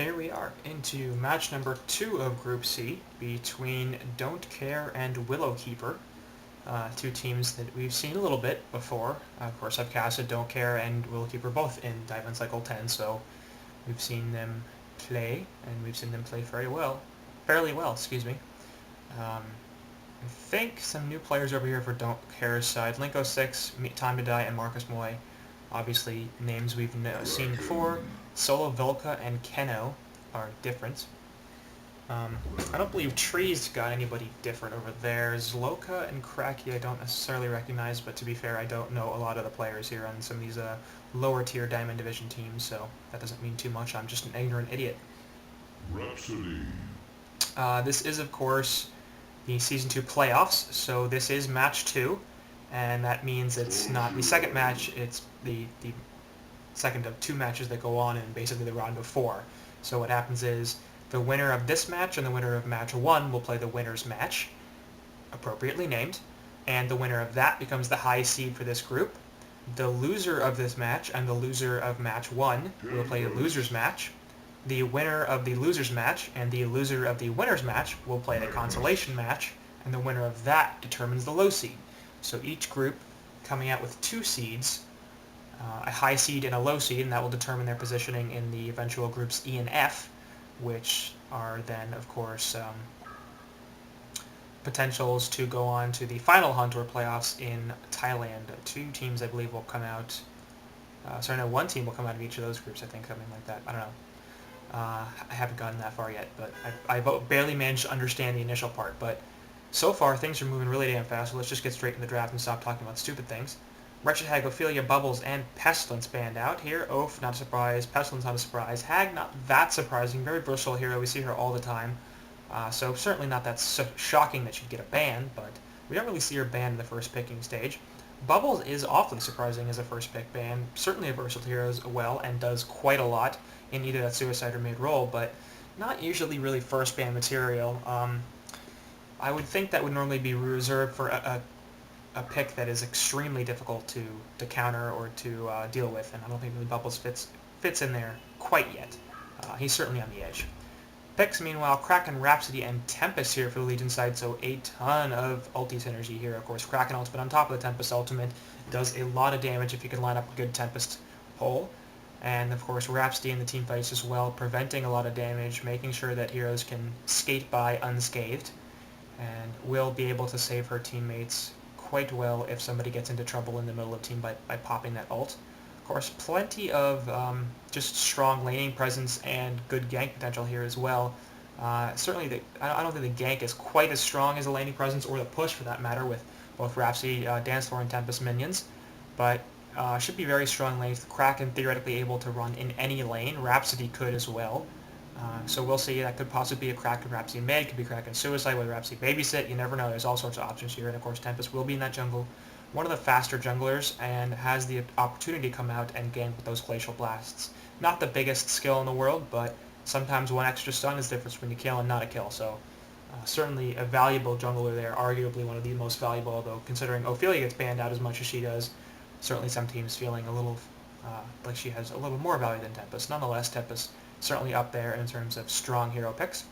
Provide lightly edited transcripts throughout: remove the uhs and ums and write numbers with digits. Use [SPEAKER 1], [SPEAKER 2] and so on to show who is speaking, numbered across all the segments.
[SPEAKER 1] Here we are into match number 2 of Group C between Don't Care and Willowkeeper, two teams that we've seen a little bit before. Of course, I've casted Don't Care and Willowkeeper both in Diamond Cycle 10, so we've seen them play, and we've seen them play fairly well, excuse me. I think some new players over here for Don't Care's side. Linko6, Time to Die, and Marcus Moy. Obviously, names we've seen before. Solo Vilka and Keno are different. I don't believe Tree's got anybody different over there. Zloka and Kraki I don't necessarily recognize, but to be fair, I don't know a lot of the players here on some of these lower tier Diamond Division teams, so that doesn't mean too much. I'm just an ignorant idiot.
[SPEAKER 2] Rhapsody.
[SPEAKER 1] This is, of course, the Season 2 playoffs, so this is match 2, and that means it's not the second match, it's the second of 2 matches that go on in basically the round of 4. So what happens is the winner of this match and the winner of match 1 will play the winner's match, appropriately named, and the winner of that becomes the high seed for this group. The loser of this match and the loser of match 1 will play the loser's match. The winner of the loser's match and the loser of the winner's match will play the consolation match, and the winner of that determines the low seed. So each group coming out with 2 seeds, a high seed and a low seed, and that will determine their positioning in the eventual groups E and F, which are then, of course, potentials to go on to the final Hunt Tour playoffs in Thailand. 2 teams, I believe, will come out. No, 1 team will come out of each of those groups, I think, something like that. I don't know. I haven't gotten that far yet, but I barely managed to understand the initial part. But so far, things are moving really damn fast, so let's just get straight into the draft and stop talking about stupid things. Wretched Hag, Ophelia, Bubbles, and Pestilence banned out here. Oph, not a surprise. Pestilence, not a surprise. Hag, not that surprising. Very versatile hero. We see her all the time. So certainly not that shocking that she'd get a ban, but we don't really see her banned in the first picking stage. Bubbles is awfully surprising as a first pick ban. Certainly a versatile hero as well, and does quite a lot in either that suicide or mid role, but not usually really first ban material. I would think that would normally be reserved for a pick that is extremely difficult to counter or to deal with, and I don't think really Bubbles fits in there quite yet. He's certainly on the edge. Picks, meanwhile, Kraken, Rhapsody, and Tempest here for the Legion side, so a ton of ulti synergy here. Of course, Kraken ultimate on top of the Tempest ultimate does a lot of damage if you can line up a good Tempest pull. And, of course, Rhapsody in the team fights as well, preventing a lot of damage, making sure that heroes can skate by unscathed, and will be able to save her teammates quite well if somebody gets into trouble in the middle of the team by popping that ult. Of course, plenty of just strong laning presence and good gank potential here as well. Certainly, I don't think the gank is quite as strong as the laning presence, or the push for that matter, with both Rhapsody, Dance Floor, and Tempest minions, but should be very strong lanes. Kraken theoretically able to run in any lane. Rhapsody could as well. So we'll see. That could possibly be a Kraken Rhapsody mid, could be Kraken Suicide with Rhapsody Babysit. You never know. There's all sorts of options here. And of course, Tempest will be in that jungle. One of the faster junglers, and has the opportunity to come out and gank with those Glacial Blasts. Not the biggest skill in the world, but sometimes one extra stun is the difference between a kill and not a kill. So certainly a valuable jungler there, arguably one of the most valuable, although considering Ophelia gets banned out as much as she does, certainly some teams feeling a little like she has a little more value than Tempest. Nonetheless, Tempest certainly up there in terms of strong hero picks.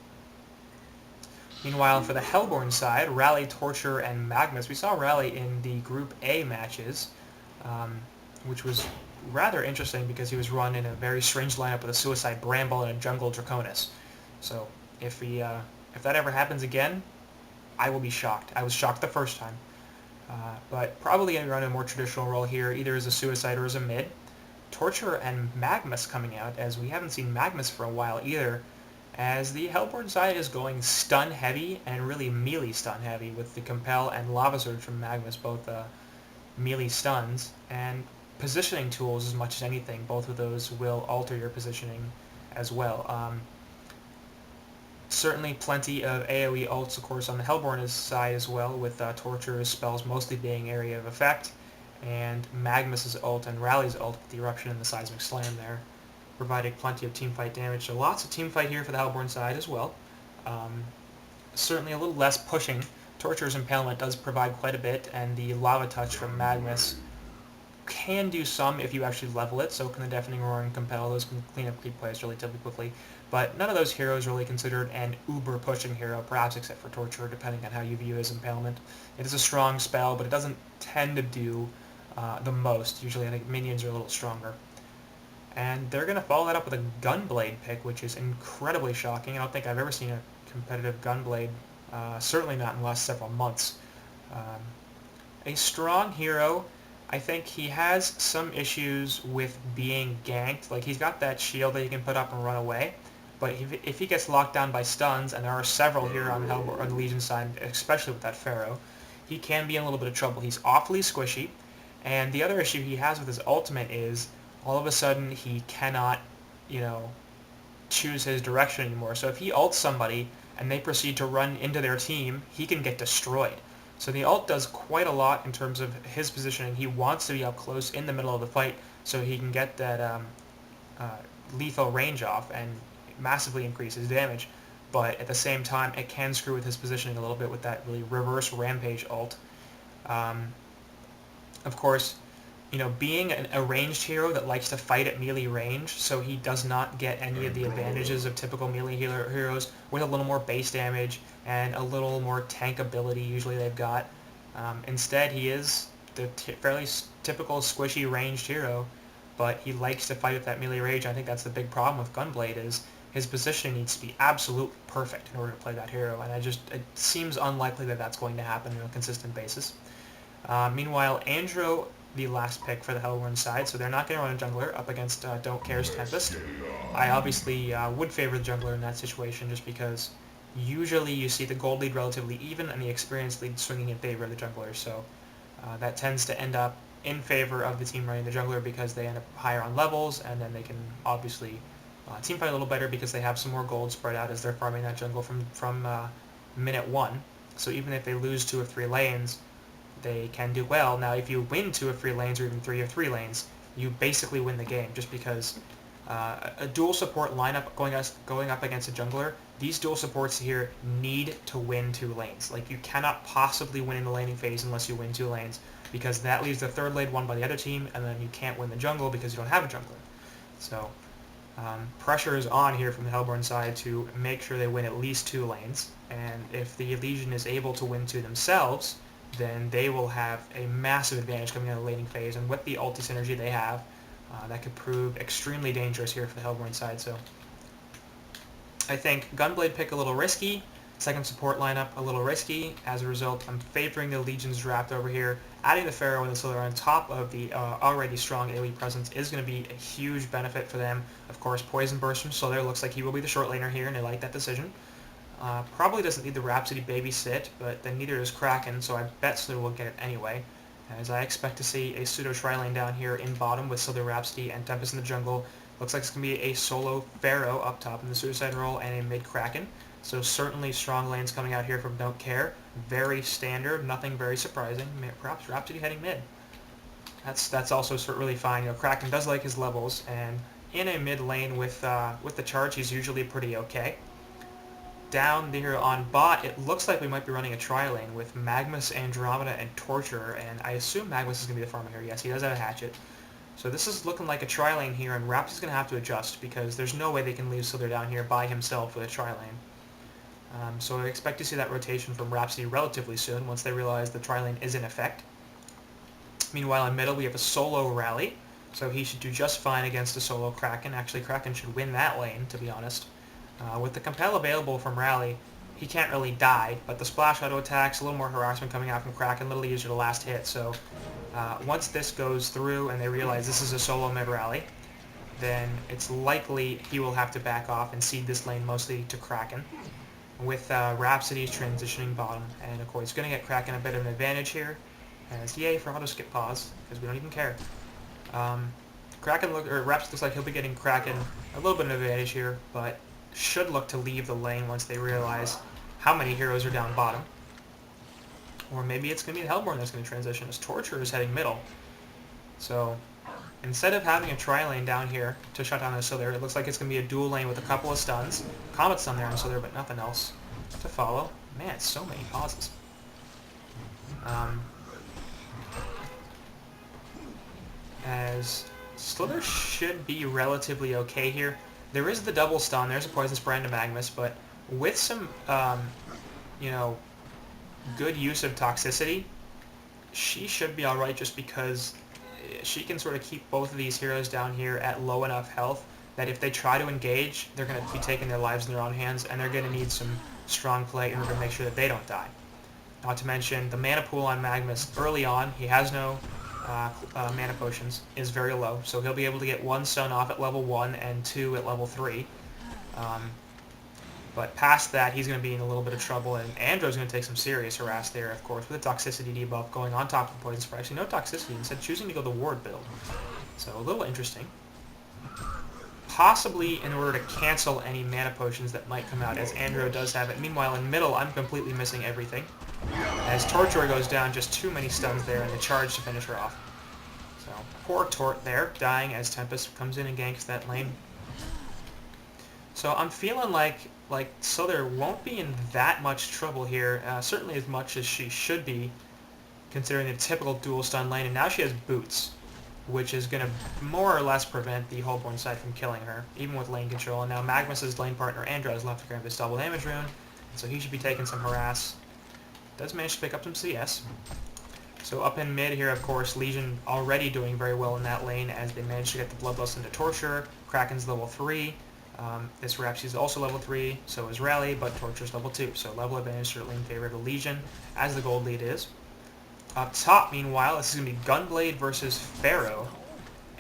[SPEAKER 1] Meanwhile, for the Hellborn side, Rally, Torture, and Magnus. We saw Rally in the Group A matches, which was rather interesting because he was run in a very strange lineup with a Suicide Bramble and a Jungle Draconis. So if that ever happens again, I will be shocked. I was shocked the first time. But probably going to run a more traditional role here, either as a Suicide or as a mid. Torture and Magnus coming out, as we haven't seen Magnus for a while either, as the Hellborn side is going stun heavy and really melee stun heavy with the Compel and Lava Surge from Magnus, both melee stuns, and positioning tools as much as anything. Both of those will alter your positioning as well. Certainly plenty of AoE ults, of course, on the Hellborn side as well, with Torture's spells mostly being area of effect, and Magnus' ult and Rally's ult with the Eruption and the Seismic Slam there, providing plenty of teamfight damage. So lots of teamfight here for the Hellborn side as well. Certainly a little less pushing. Torture's Impalement does provide quite a bit, and the Lava Touch from Magnus can do some if you actually level it, so can the Deafening Roar and Compel. Those can clean up creep plays relatively quickly. But none of those heroes are really considered an uber pushing hero, perhaps except for Torture, depending on how you view his impalement. It is a strong spell, but it doesn't tend to do the most. Usually I think minions are a little stronger. And they're going to follow that up with a Gunblade pick, which is incredibly shocking. I don't think I've ever seen a competitive Gunblade, certainly not in the last several months. A strong hero. I think he has some issues with being ganked. Like, he's got that shield that he can put up and run away. But if he gets locked down by stuns, and there are several here on the Legion side, especially with that Pharaoh, he can be in a little bit of trouble. He's awfully squishy. And the other issue he has with his ultimate is all of a sudden he cannot, choose his direction anymore. So if he ults somebody and they proceed to run into their team, he can get destroyed. So the ult does quite a lot in terms of his positioning. He wants to be up close in the middle of the fight so he can get that lethal range off and massively increase his damage. But at the same time, it can screw with his positioning a little bit with that really reverse rampage ult. Of course, being a ranged hero that likes to fight at melee range, so he does not get any of the advantages of typical melee heroes with a little more base damage and a little more tank ability usually they've got. Instead, he is the fairly typical squishy ranged hero, but he likes to fight at that melee range. I think that's the big problem with Gunblade is his positioning needs to be absolutely perfect in order to play that hero, and it seems unlikely that that's going to happen on a consistent basis. Meanwhile, Andro, the last pick for the Hellborn side, so they're not going to run a jungler up against Don't Care's Tempest. I obviously would favor the jungler in that situation just because usually you see the gold lead relatively even and the experience lead swinging in favor of the jungler, so that tends to end up in favor of the team running the jungler because they end up higher on levels, and then they can obviously team fight a little better because they have some more gold spread out as they're farming that jungle from minute 1. So even if they lose 2 of 3 lanes, they can do well. Now, if you win 2 of 3 lanes or even 3 of 3 lanes, you basically win the game just because a dual support lineup going up against a jungler, these dual supports here need to win 2 lanes. Like, you cannot possibly win in the laning phase unless you win 2 lanes because that leaves the 3rd lane won by the other team, and then you can't win the jungle because you don't have a jungler. So pressure is on here from the Hellborn side to make sure they win at least 2 lanes, and if the Legion is able to win 2 themselves, then they will have a massive advantage coming out of the laning phase, and with the ulti synergy they have, that could prove extremely dangerous here for the Hellborn side. So I think Gunblade pick a little risky, second support lineup a little risky. As a result, I'm favoring the Legion's draft over here. Adding the Pharaoh and the Solar on top of the already strong AoE presence is going to be a huge benefit for them. Of course, Poison Burst from Solar looks like he will be the short laner here, and I like that decision. Probably doesn't need the Rhapsody babysit, but then neither does Kraken, so I bet Solar will get it anyway, as I expect to see a pseudo tri-lane down here in bottom with Solar Rhapsody and Tempest in the jungle. Looks like it's going to be a solo Pharaoh up top in the Suicide role and a mid Kraken. So certainly strong lanes coming out here from Don't Care. Very standard, nothing very surprising. Perhaps Rhapsody heading mid. That's also really fine. Kraken does like his levels, and in a mid lane with the charge, he's usually pretty okay. Down here on bot, it looks like we might be running a tri-lane with Magmus, Andromeda, and Torture, and I assume Magmus is going to be the farmer here. Yes, he does have a hatchet. So this is looking like a tri-lane here, and Rhapsody's going to have to adjust because there's no way they can leave Slither down here by himself with a tri-lane. So I expect to see that rotation from Rhapsody relatively soon once they realize the tri-lane is in effect. Meanwhile, in middle, we have a solo Rally, so he should do just fine against a solo Kraken. Actually, Kraken should win that lane, to be honest. With the Compel available from Rally, he can't really die, but the splash auto attacks, a little more harassment coming out from Kraken, a little easier to last hit. So once this goes through and they realize this is a solo mid-rally, then it's likely he will have to back off and cede this lane mostly to Kraken, with Rhapsody transitioning bottom. And of course, going to get Kraken a bit of an advantage here, as yay for auto skip pause, because we don't even care. Rhapsody looks like he'll be getting Kraken a little bit of an advantage here, but should look to leave the lane once they realize how many heroes are down bottom. Or maybe it's going to be the Hellborn that's going to transition, as Torture is heading middle. So instead of having a tri-lane down here to shut down the Solar, it looks like it's going to be a dual lane with a couple of stuns. Comet stun there on Solar, but nothing else to follow. Man, so many pauses. as Slither should be relatively okay here. There is the double stun. There's a Poisonous Brand to Magmus, but with some, you know, good use of Toxicity, she should be alright just because she can sort of keep both of these heroes down here at low enough health that if they try to engage, they're going to be taking their lives in their own hands, and they're going to need some strong play in order to make sure that they don't die. Not to mention, the mana pool on Magmus early on, he has no mana potions, is very low, so he'll be able to get 1 stun off at level 1 and 2 at level 3. But past that, he's going to be in a little bit of trouble, and Andrew's going to take some serious harass there, of course, with the Toxicity debuff going on top of Poison Spray. Actually, no Toxicity, instead choosing to go the Ward build. So a little interesting. Possibly in order to cancel any mana potions that might come out, as Andrew does have it. Meanwhile, in middle, I'm completely missing everything. As Torture goes down, just too many stuns there, and the charge to finish her off. So, poor Tort there, dying as Tempest comes in and ganks that lane. So I'm feeling like Slither won't be in that much trouble here, certainly as much as she should be, considering the typical dual stun lane, and now she has Boots, which is going to more or less prevent the Hullborn side from killing her, even with lane control. And now Magmus's lane partner Andra is left to grab this double damage rune, so he should be taking some harass. Does manage to pick up some CS. So up in mid here, of course, Legion already doing very well in that lane as they managed to get the Bloodlust into Torture. Kraken's level 3. This Rhapsody's also level 3, so is Rally, but Torture's level 2. So level advantage certainly in favor of the Legion, as the gold lead is. Up top, meanwhile, this is going to be Gunblade versus Pharaoh.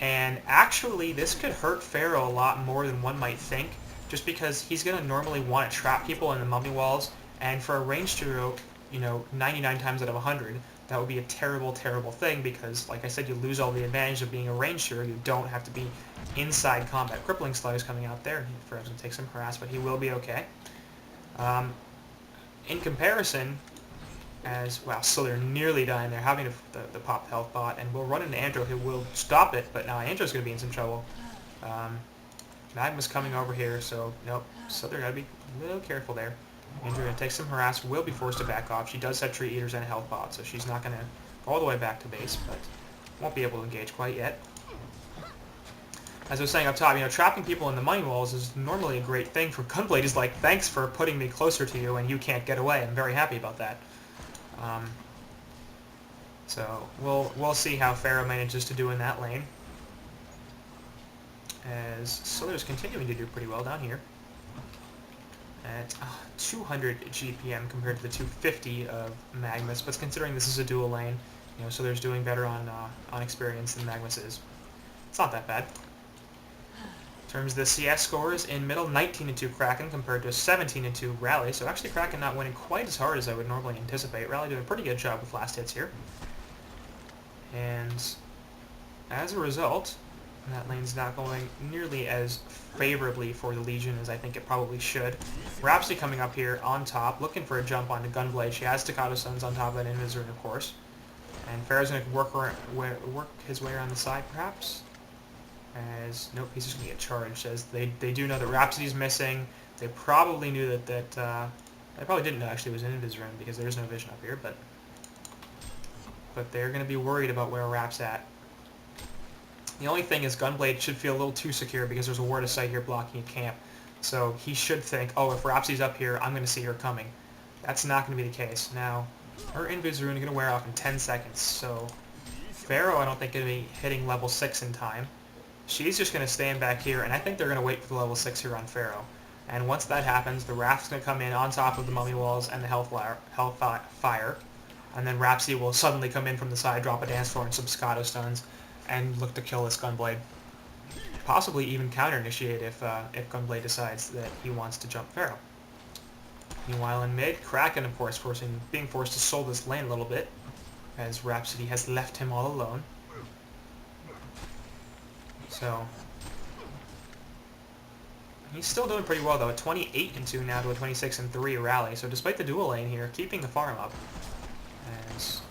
[SPEAKER 1] And actually, this could hurt Pharaoh a lot more than one might think, just because he's going to normally want to trap people in the mummy walls, and for a ranged hero, 99 times out of 100, that would be a terrible, terrible thing, because, like I said, you lose all the advantage of being a ranged hero. You don't have to be inside combat. Crippling Slayer's coming out there. Pharaoh's going to take some harass, but he will be okay. In comparison, as, wow, Slither nearly dying there, having the pop health bot, and we'll run into Andrew, who will stop it, but now Andrew's going to be in some trouble. Magma's coming over here, so, nope, Slither got to be a little careful there. Andrew going to take some harass, will be forced to back off. She does have Tree Eaters and a health bot, so she's not going to go all the way back to base, but won't be able to engage quite yet. As I was saying up top, trapping people in the mine walls is normally a great thing for Gunblade. Is like, thanks for putting me closer to you and you can't get away. I'm very happy about that. So we'll see how Pharaoh manages to do in that lane. As Slither's continuing to do pretty well down here. At 200 GPM compared to the 250 of Magmus, but considering this is a dual lane, Slither's doing better on experience than Magmus is. It's not that bad. In terms of the CS scores, in middle, 19-2 Kraken compared to 17-2 Rally, so actually Kraken not winning quite as hard as I would normally anticipate. Rally doing a pretty good job with last hits here. And as a result, that lane's not going nearly as favorably for the Legion as I think it probably should. Rhapsody coming up here on top, looking for a jump onto Gunblade. She has Staccato Suns on top of that Invis Rune, of course. And Pharaoh's going to work his way around the side, perhaps. As, nope, he's just going to get charged, as they do know that Rhapsody's missing. They probably knew that, they probably didn't know actually it was in Invis Rune because there's no vision up here, but they're going to be worried about where Rap's at. The only thing is Gunblade should feel a little too secure because there's a ward of sight here blocking a camp. So he should think, oh, if Rhapsody's up here, I'm going to see her coming. That's not going to be the case. Now, her Invis Rune is going to wear off in 10 seconds, so Pharaoh I don't think going to be hitting level 6 in time. She's just going to stand back here, and I think they're going to wait for the level 6 here on Pharaoh. And once that happens, the Raft's going to come in on top of the mummy walls and the Hellfire, and then Rhapsody will suddenly come in from the side, drop a Dance Floor and some Staccato Stuns, and look to kill this Gunblade. Possibly even counter-initiate if Gunblade decides that he wants to jump Pharaoh. Meanwhile in mid, Kraken of course being forced to soul this lane a little bit, as Rhapsody has left him all alone. So he's still doing pretty well though, at 28-2 now to a 26-3 Rally. So despite the dual lane here, keeping the farm up, as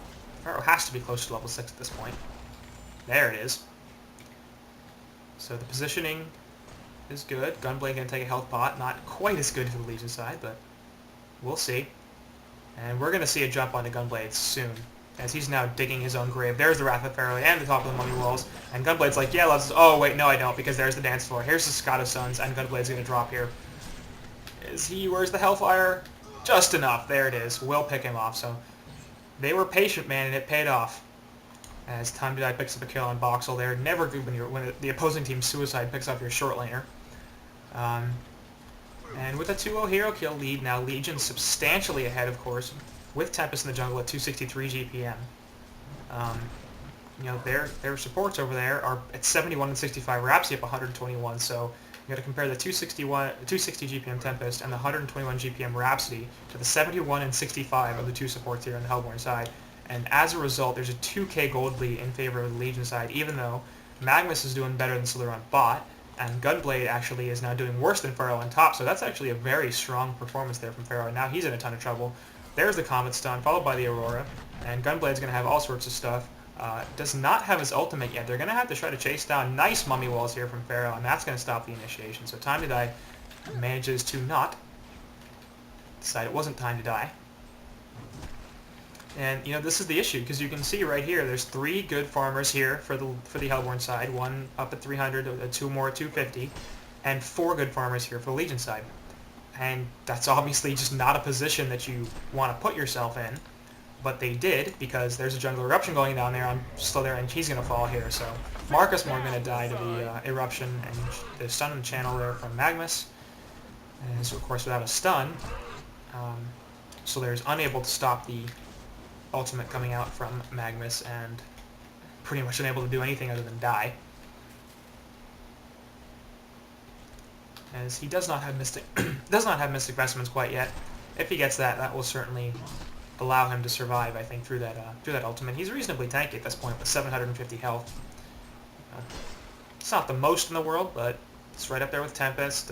[SPEAKER 1] Pharaoh has to be close to level 6 at this point. There it is. So the positioning is good. Gunblade going to take a health pot. Not quite as good for the Legion side, but we'll see. And we're going to see a jump onto Gunblade soon. as he's now digging his own grave. There's the Wrath of Pharaoh and the top of the mummy walls, and Gunblade's like, yeah, let's... Oh, wait, no, I don't, because there's the dance floor. Here's the Scotto Sons, and Gunblade's going to drop here. Where's the Hellfire? Just enough. There it is. Will pick him off, so... They were patient, man, and it paid off. As Time to Die picks up a kill on Boxel there. Never good when the opposing team's Suicide picks up your short laner. And with a 2-0 hero kill lead, now Legion substantially ahead, of course, with Tempest in the jungle at 263 GPM. You know, their supports over there are at 71 and 65, Rhapsody up 121, so you got to compare the 260 GPM Tempest and the 121 GPM Rhapsody to the 71 and 65 of the two supports here on the Hellborn side. And as a result, there's a 2k gold lead in favor of the Legion side, even though Magnus is doing better than Slither on bot, and Gunblade actually is now doing worse than Pharaoh on top, so that's actually a very strong performance there from Pharaoh, and now he's in a ton of trouble. There's the Comet Stun, followed by the Aurora, and Gunblade's going to have all sorts of stuff. Does not have his ultimate yet. They're going to have to try to chase down nice mummy walls here from Pharaoh, and that's going to stop the initiation. So Time to Die manages to not decide it wasn't time to die. And, you know, this is the issue, because you can see right here, there's 3 good farmers here for the Hellborn side, 1 up at 300, 2 more at 250, and 4 good farmers here for the Legion side. And that's obviously just not a position that you want to put yourself in, but they did, because there's a jungle eruption going down there on Slither, and he's going to fall here. So Marcus Moore going to die to the eruption, and the stun in the channel there from Magnus. And so, of course, without a stun, Slither's unable to stop the ultimate coming out from Magnus, and pretty much unable to do anything other than die. As he does not have Mystic Mystic Vestments quite yet. If he gets that, that will certainly allow him to survive, I think, through that ultimate. He's reasonably tanky at this point with 750 health. It's not the most in the world, but it's right up there with Tempest.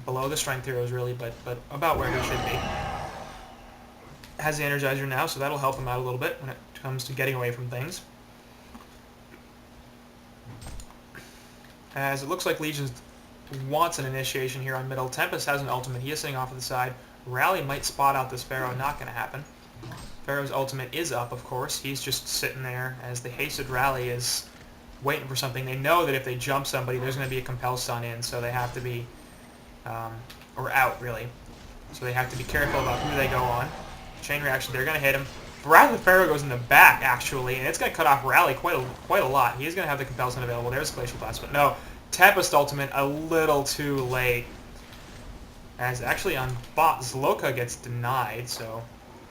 [SPEAKER 1] Below the Strength heroes, really, but about where he should be. Has the Energizer now, so that'll help him out a little bit when it comes to getting away from things. As it looks like Legion wants an initiation here on middle. Tempest has an ultimate. He is sitting off to the side. Rally might spot out this Pharaoh. Not going to happen. Pharaoh's ultimate is up, of course. He's just sitting there as the hasted Rally is waiting for something. They know that if they jump somebody, there's going to be a compel stun in, so they have to be, or out, really. So they have to be careful about who they go on. Chain reaction, they're going to hit him. Wrath of Pharaoh goes in the back, actually, and it's going to cut off Rally quite a lot. He's going to have the compel stun available. There's Glacial Blast, but no. Tempest ultimate a little too late. As actually on bot, Zloka gets denied, so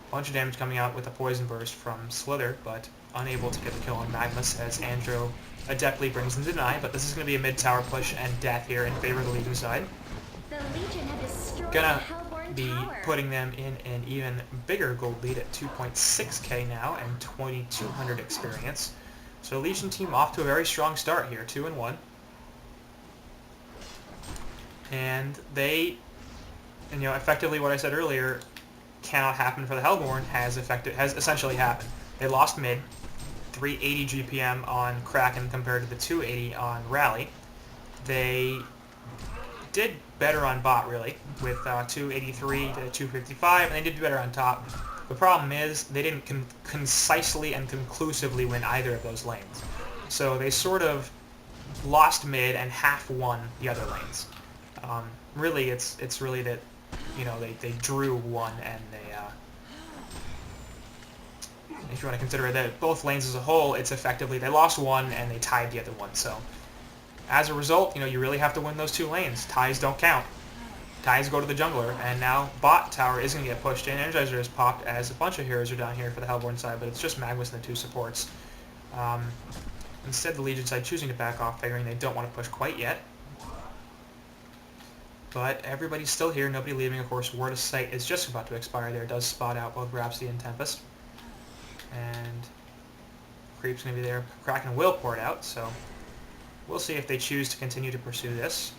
[SPEAKER 1] a bunch of damage coming out with a Poison Burst from Slither, but unable to get the kill on Magnus as Andro adeptly brings in the deny, but this is going to be a mid-tower push and death here in favor of the Legion side.
[SPEAKER 3] The Legion have destroyed
[SPEAKER 1] Gonna
[SPEAKER 3] the Hellborn
[SPEAKER 1] be
[SPEAKER 3] Tower.
[SPEAKER 1] putting them in an even bigger gold lead at 2.6k now and 2200 experience. So Legion team off to a very strong start here, 2-1. And they, and, you know, effectively what I said earlier cannot happen for the Hellborn has essentially happened. They lost mid, 380 GPM on Kraken compared to the 280 on Rally. They did better on bot, really, with 283 to 255, and they did better on top. The problem is they didn't concisely and conclusively win either of those lanes. So they sort of lost mid and half won the other lanes. Really, it's really that, you know, they drew one, and they, if you want to consider that both lanes as a whole, it's effectively they lost one and they tied the other one. So as a result, you know, you really have to win those 2 lanes. Ties don't count. Ties go to the jungler, and now bot tower is going to get pushed in. Energizer is popped as a bunch of heroes are down here for the Hellborn side, but it's just Magnus and the 2 supports. Instead, the Legion side choosing to back off, figuring they don't want to push quite yet. But everybody's still here, nobody leaving. Of course, Word of Sight is just about to expire there. It does spot out both Rhapsody and Tempest. And Creep's going to be there. Kraken will pour it out, so we'll see if they choose to continue to pursue this.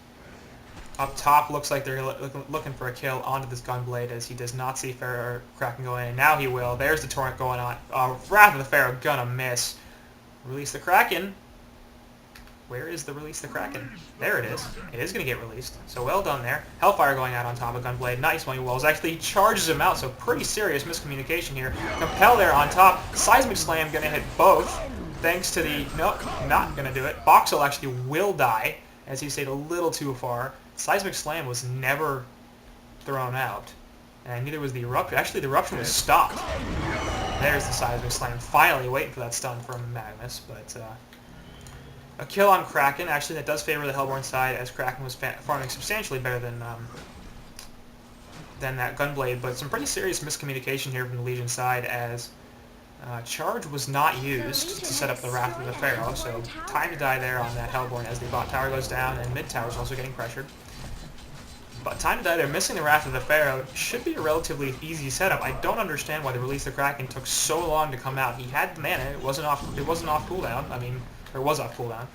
[SPEAKER 1] Up top, looks like they're looking for a kill onto this Gunblade, as he does not see Kraken go in, and now he will. There's the Torrent going on. Wrath of the Pharaoh gonna miss. Release the Kraken. Where is the release the Kraken? There it is. It is going to get released. So well done there. Hellfire going out on top of Gunblade. Nice Mummy Walls. Actually, he charges him out, so pretty serious miscommunication here. Compel there on top. Seismic Slam going to hit both. Thanks to the... Nope, not going to do it. Boxel actually will die, as he stayed a little too far. Seismic Slam was never thrown out. And neither was the Eruption. Actually, the Eruption was stopped. There's the Seismic Slam. Finally waiting for that stun from Magnus, but... a kill on Kraken. Actually, that does favor the Hellborn side, as Kraken was farming substantially better than that Gunblade, but some pretty serious miscommunication here from the Legion side, as Charge was not used to set up the Wrath of the Pharaoh, so time to die there on that Hellborn as the bot tower goes down, and mid tower is also getting pressured. But time to die there, missing the Wrath of the Pharaoh should be a relatively easy setup. I don't understand why the Release the Kraken took so long to come out. He had the mana, it wasn't off cooldown. I mean, or was off cooldown.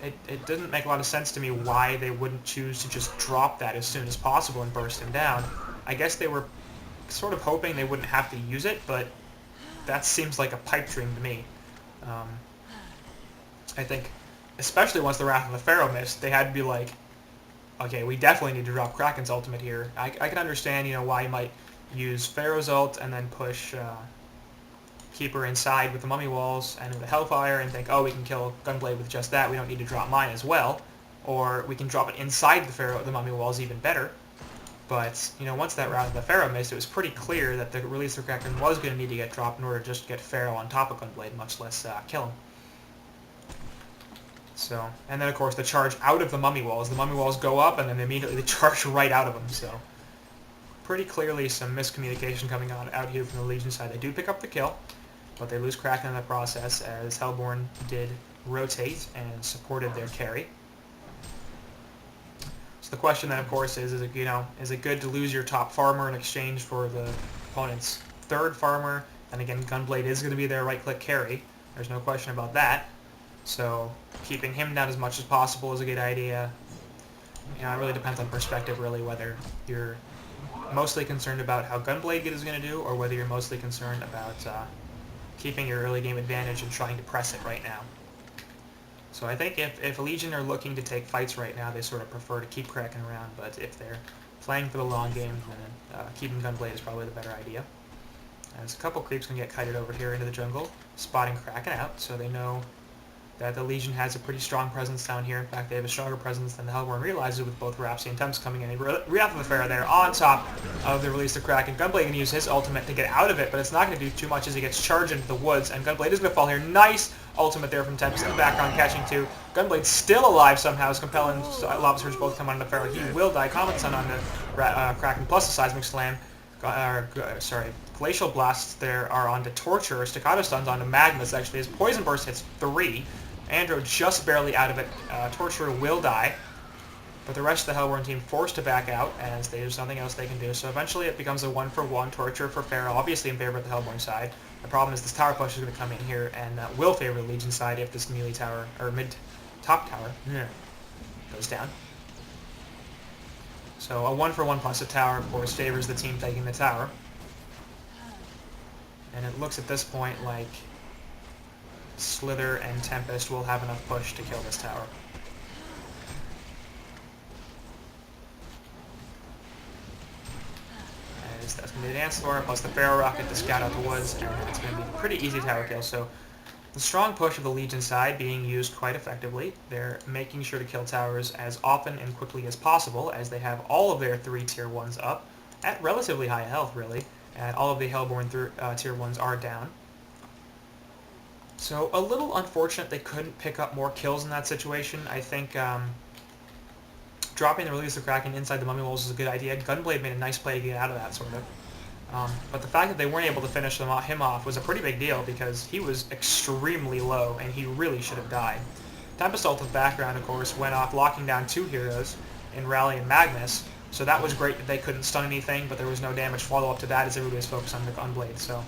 [SPEAKER 1] It didn't make a lot of sense to me why they wouldn't choose to just drop that as soon as possible and burst him down. I guess they were sort of hoping they wouldn't have to use it, but that seems like a pipe dream to me. I think, especially once the Wrath of the Pharaoh missed, they had to be like, okay, we definitely need to drop Kraken's ultimate here. I can understand, why you might use Pharaoh's ult and then push Keeper inside with the Mummy Walls and with the Hellfire and think, oh, we can kill Gunblade with just that. We don't need to drop mine as well. Or we can drop it inside the Mummy Walls even better. But, once that Wrath of the Pharaoh missed, it was pretty clear that the Release of Kraken was going to need to get dropped in order to just get Pharaoh on top of Gunblade, much less kill him. So, and then of course the charge out of the Mummy Walls. The Mummy Walls go up and then immediately the charge right out of them, so... pretty clearly some miscommunication coming out here from the Legion side. They do pick up the kill, but they lose Kraken in the process as Hellborn did rotate and supported their carry. So the question then, of course, is it good to lose your top farmer in exchange for the opponent's third farmer? And again, Gunblade is going to be their right-click carry. There's no question about that. So keeping him down as much as possible is a good idea. It really depends on perspective, really, whether you're mostly concerned about how Gunblade is going to do, or whether you're mostly concerned about keeping your early game advantage and trying to press it right now. So I think if Legion are looking to take fights right now, they sort of prefer to keep Kraken around, but if they're playing for the long game, then keeping Gunblade is probably the better idea. As a couple creeps can get kited over here into the jungle, spotting Kraken out, so they know that the Legion has a pretty strong presence down here. In fact, they have a stronger presence than the Hellborn realizes, with both Rhapsody and Temps coming in. Wrath of the Pharaoh there on top of the Release of Kraken. Gunblade can use his ultimate to get out of it, but it's not going to do too much as he gets charged into the woods, and Gunblade is going to fall here. Nice ultimate there from Temps in the background, catching two. Gunblade still alive somehow, as Compel and Lava Surge both come on the Pharaoh. He will die. Comet Sun on the Kraken, plus the Seismic Slam. Glacial Blasts there are onto Torture. Staccato Stuns onto Magnus, actually. His Poison Burst hits 3. Andro just barely out of it. Torture will die. But the rest of the Hellborn team forced to back out, as there's nothing else they can do. So eventually it becomes a 1-for-1 Torture for Pharaoh, obviously in favor of the Hellborn side. The problem is this tower push is going to come in here and will favor the Legion side if this melee tower, or top tower, goes down. So a 1-for-1 plus a tower, of course, favors the team taking the tower. And it looks at this point like Slither and Tempest will have enough push to kill this tower. As that's going to be the Dance Floor, plus the Pharaoh Rocket to scout out the woods, and it's going to be a pretty easy tower kill. So the strong push of the Legion side being used quite effectively. They're making sure to kill towers as often and quickly as possible, as they have all of their 3 tier 1s up at relatively high health, really. And all of the Hellborn tier 1s are down. So a little unfortunate they couldn't pick up more kills in that situation. I think dropping the Release of Kraken inside the Mummy Walls is a good idea. Gunblade made a nice play to get out of that, sort of. But the fact that they weren't able to finish him off was a pretty big deal, because he was extremely low and he really should have died. Tempest ult in the background, of course, went off, locking down 2 heroes in Rally and Magnus. So that was great that they couldn't stun anything, but there was no damage follow-up to that as everybody was focused on the Gunblade. So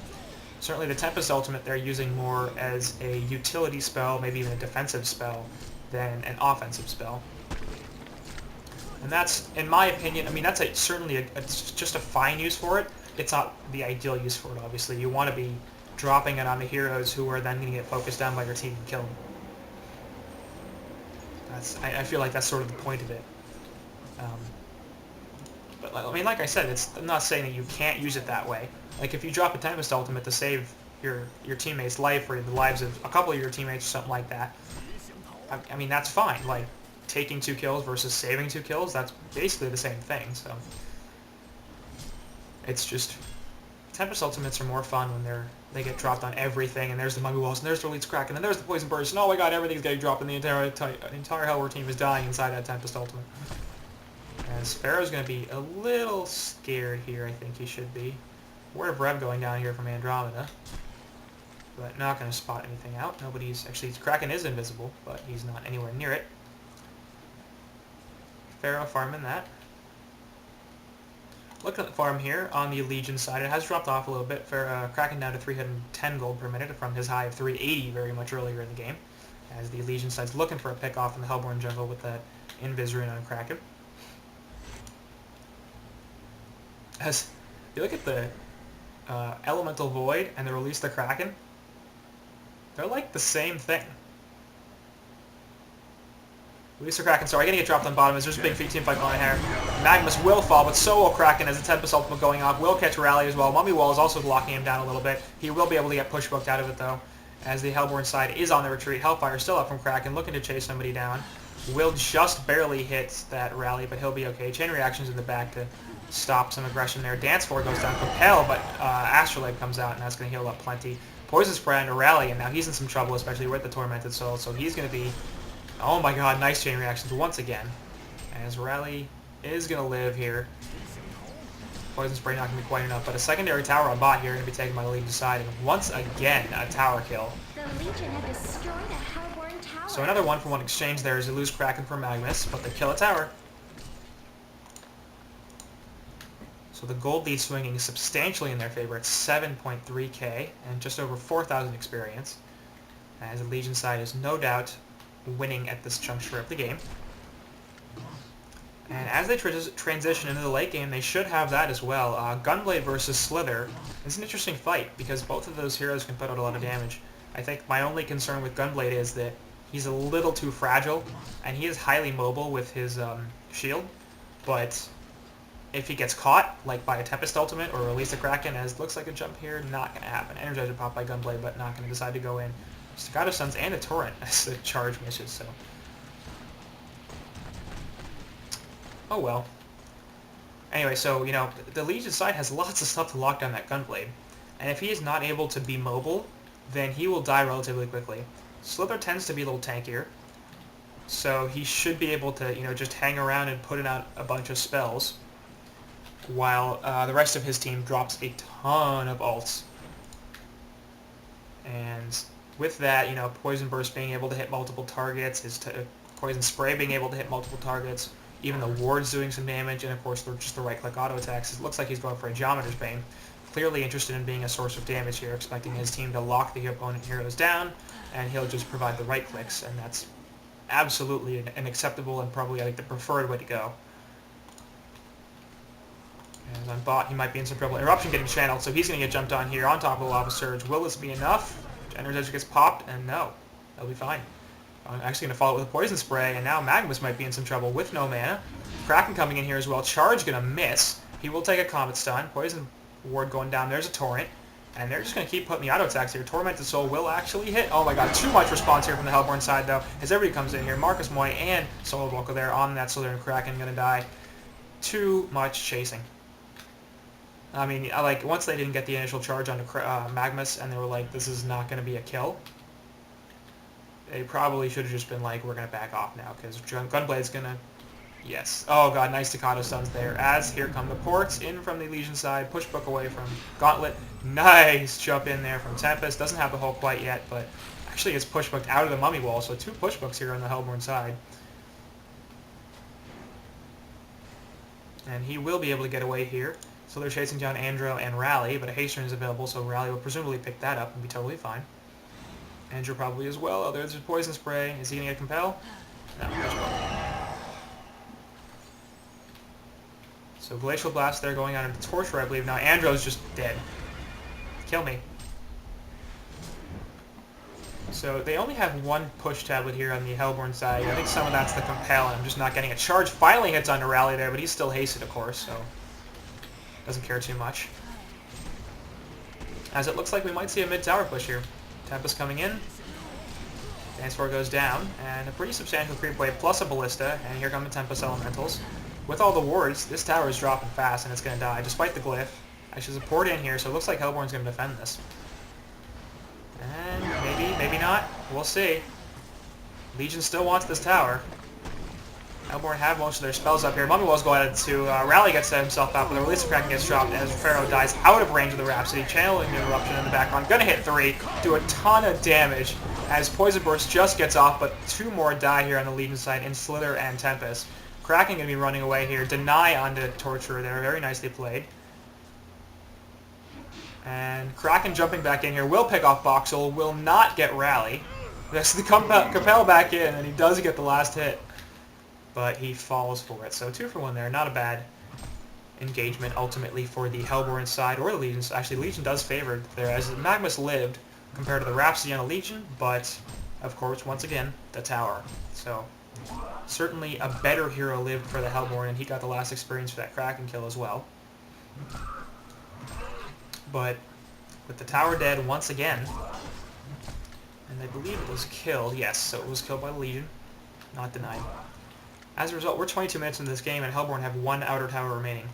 [SPEAKER 1] certainly the Tempest ultimate they're using more as a utility spell, maybe even a defensive spell, than an offensive spell. And that's, in my opinion, I mean, that's certainly just a fine use for it. It's not the ideal use for it, obviously. You want to be dropping it on the heroes who are then going to get focused down by your team and kill them. I feel like that's sort of the point of it. But I mean, like I said, I'm not saying that you can't use it that way. Like if you drop a Tempest Ultimate to save your teammate's life or the lives of a couple of your teammates or something like that, I mean that's fine. Like taking 2 kills versus saving 2 kills, that's basically the same thing. So it's just Tempest Ultimates are more fun when they get dropped on everything, and there's the Mummy Walls, and there's the Leech Kraken, and there's the Poison Burst, and oh my god, everything's getting dropped, and the entire Hellwar team is dying inside that Tempest Ultimate. As Pharaoh's going to be a little scared here, I think he should be. Word of Rev going down here from Andromeda. But not going to spot anything out. Actually, Kraken is invisible, but he's not anywhere near it. Pharaoh farming that. Looking at the farm here on the Legion side, it has dropped off a little bit. Kraken down to 310 gold per minute from his high of 380 very much earlier in the game. As the Legion side's looking for a pick off in the Hellborn jungle with that Invis rune on Kraken. As you look at the Elemental Void and the Release the Kraken, they're like the same thing. Release the Kraken, sorry, gonna get dropped on bottom as there's a big team fight going on here. Magmus will fall, but so will Kraken as the Tempest Ultimate going off. Will catch Rally as well. Mummy Wall is also locking him down a little bit. He will be able to get push booked out of it though, as the Hellborn side is on the retreat. Hellfire still up from Kraken, looking to chase somebody down. Will just barely hit that Rally, but he'll be okay. Chain Reactions in the back to stop some aggression there. Dance Floor goes down. Compel, but Astrolabe comes out, and that's going to heal up plenty. Poison Spray onto Rally, and now he's in some trouble, especially with the Tormented Soul, so he's going to be... Oh my god, nice Chain Reactions once again. As Rally is going to live here. Poison Spray not going to be quite enough, but a secondary tower on bot here going to be taken by the Legion side, and once again, a tower kill.
[SPEAKER 3] The Legion have destroyed a Hellborn tower.
[SPEAKER 1] So another 1-for-1 exchange there as they lose Kraken for Magmus, but they kill a tower. So the gold lead swinging substantially in their favor at 7.3k and just over 4,000 experience, as the Legion side is no doubt winning at this juncture of the game. And as they transition into the late game, they should have that as well. Gunblade versus Slither is an interesting fight because both of those heroes can put out a lot of damage. I think my only concern with Gunblade is that he's a little too fragile, and he is highly mobile with his shield, but if he gets caught, like by a Tempest Ultimate or Release the Kraken, as looks like a jump here, not going to happen. Energizer pop by Gunblade, but not going to decide to go in. Staccato Stuns and a Torrent as the charge misses, so... Oh well. Anyway, so, you know, the Legion side has lots of stuff to lock down that Gunblade. And if he is not able to be mobile, then he will die relatively quickly. Slither tends to be a little tankier, so he should be able to, you know, just hang around and put out a bunch of spells, while the rest of his team drops a ton of ults. And with that, you know, Poison Burst being able to hit multiple targets, his Poison Spray being able to hit multiple targets, even the Ward's doing some damage, and of course just the right-click auto attacks. It looks like he's going for a Geometer's Bane. Clearly interested in being a source of damage here, expecting his team to lock the opponent heroes down, and he'll just provide the right clicks, and that's absolutely an acceptable and probably, I think, the preferred way to go. And on bot, he might be in some trouble. Eruption getting channeled, so he's going to get jumped on here on top of the Lava Surge. Will this be enough? Energizer gets popped, and no. They'll be fine. I'm actually going to follow it with a Poison Spray, and now Magmus might be in some trouble with no mana. Kraken coming in here as well. Charge going to miss. He will take a Comet Stun. Poison Ward going down. There's a Torrent. And they're just going to keep putting the auto attacks here. Tormented Soul will actually hit. Oh my god, too much response here from the Hellborn side, though, as everybody comes in here. Marcus Moy and Solo Volko there on that Slither, Kraken going to die. Too much chasing. I mean, like, once they didn't get the initial charge onto Magmus, and they were like, this is not going to be a kill, they probably should have just been like, we're going to back off now, because Gunblade's going to... Yes. Oh god, nice Staccato Stuns there, as here come the ports in from the Legion side, push book away from Gauntlet. Nice jump in there from Tempest. Doesn't have the hull quite yet, but actually gets push booked out of the Mummy Wall, so 2 push books here on the Hellborn side. And he will be able to get away here. So they're chasing down Andro and Rally, but a Haste Rune is available, so Rally will presumably pick that up and be totally fine. Andro probably as well. Oh, there's a Poison Spray. Is he going to get Compel? No, so Glacial Blast there going on into Torture, I believe. Now Andro's just dead. Kill me. So they only have one push tablet here on the Hellborn side. I think some of that's the compel, and I'm just not getting a charge. Finally hits onto Rally there, but he's still hasted, of course, so doesn't care too much. As it looks like we might see a mid-tower push here. Tempest coming in. Dance Floor goes down, and a pretty substantial creep wave plus a Ballista, and here come the Tempest Elementals. With all the wards, this tower is dropping fast, and it's going to die, despite the glyph. Actually, there's a port in here, so it looks like Hellborn's going to defend this. And maybe, maybe not. We'll see. Legion still wants this tower. Hellborn have most of their spells up here. Mummy Wells go ahead to Rally gets himself out, but the Release of Kraken gets dropped as Pharaoh dies out of range of the Rhapsody. Channeling the Eruption in the background. Gonna hit 3. Do a ton of damage as Poison Burst just gets off, but 2 more die here on the Legion side in Slither and Tempest. Kraken gonna be running away here. Deny onto Torturer there. Very nicely played. And Kraken jumping back in here will pick off Boxel. Will not get Rally. That's the Compel back in, and he does get the last hit. But he falls for it. So 2 for 1 there. Not a bad engagement ultimately for the Hellborn side or the Legion. Actually, Legion does favor there as Magmus lived compared to the Rhapsody on the Legion, but of course, once again, the tower. So certainly a better hero lived for the Hellborn, and he got the last experience for that Kraken kill as well. But with the tower dead once again, and I believe it was killed, yes, so it was killed by the Legion, not denied. As a result, we're 22 minutes into this game, and Hellborn have 1 outer tower remaining.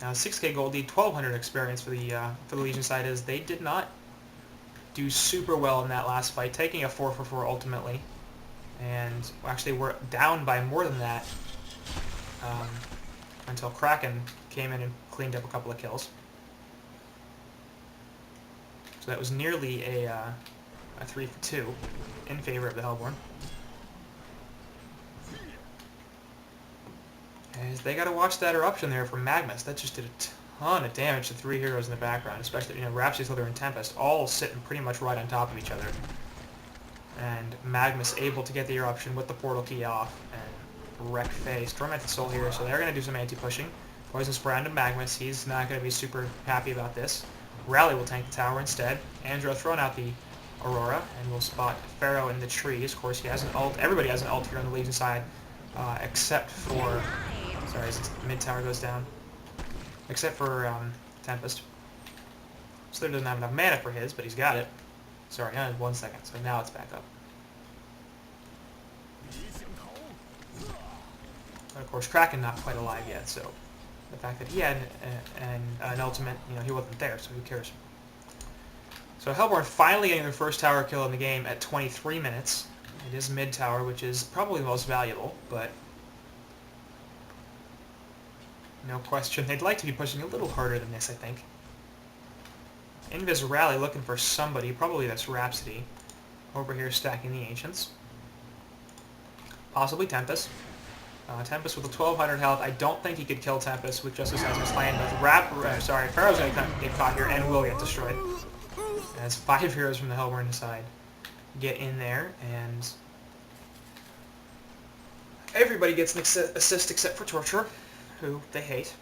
[SPEAKER 1] Now, 6k gold lead, 1200 experience for the Legion side is they did not do super well in that last fight, taking a 4 for 4 ultimately, and actually we're down by more than that until Kraken came in and cleaned up a couple of kills. So that was nearly a 3 for 2 in favor of the Hellborn. As they got to watch that eruption there from Magmus. That just did a ton of damage to 3 heroes in the background, especially, Rhapsody, Slither, and Tempest, all sitting pretty much right on top of each other. And Magmus able to get the eruption with the portal key off and wreck Faye. Tormented Soul here, so they're going to do some anti-pushing. Poison Spray onto Magmus. He's not going to be super happy about this. Rally will tank the tower instead. Andro throwing out the Aurora, and we'll spot Pharaoh in the trees. Of course, he has an ult. Everybody has an ult here on the Legion side, except for... Sorry, as mid-tower goes down. Except for Tempest. Slither doesn't have enough mana for his, but he's got it. Sorry, 1 second, so now it's back up. But of course, Kraken not quite alive yet, so the fact that he had an ultimate, he wasn't there, so who cares? So Hellborn finally getting their first tower kill in the game at 23 minutes. It is mid-tower, which is probably the most valuable, but no question. They'd like to be pushing a little harder than this, I think. Invis Rally looking for somebody, probably that's Rhapsody. Over here stacking the Ancients. Possibly Tempest. Tempest with a 1200 health. I don't think he could kill Tempest with Justice as Slain, but Pharaoh's going to get caught here and will get destroyed. As 5 heroes from the Hellborn side get in there, and everybody gets an assist except for Torturer, who they hate.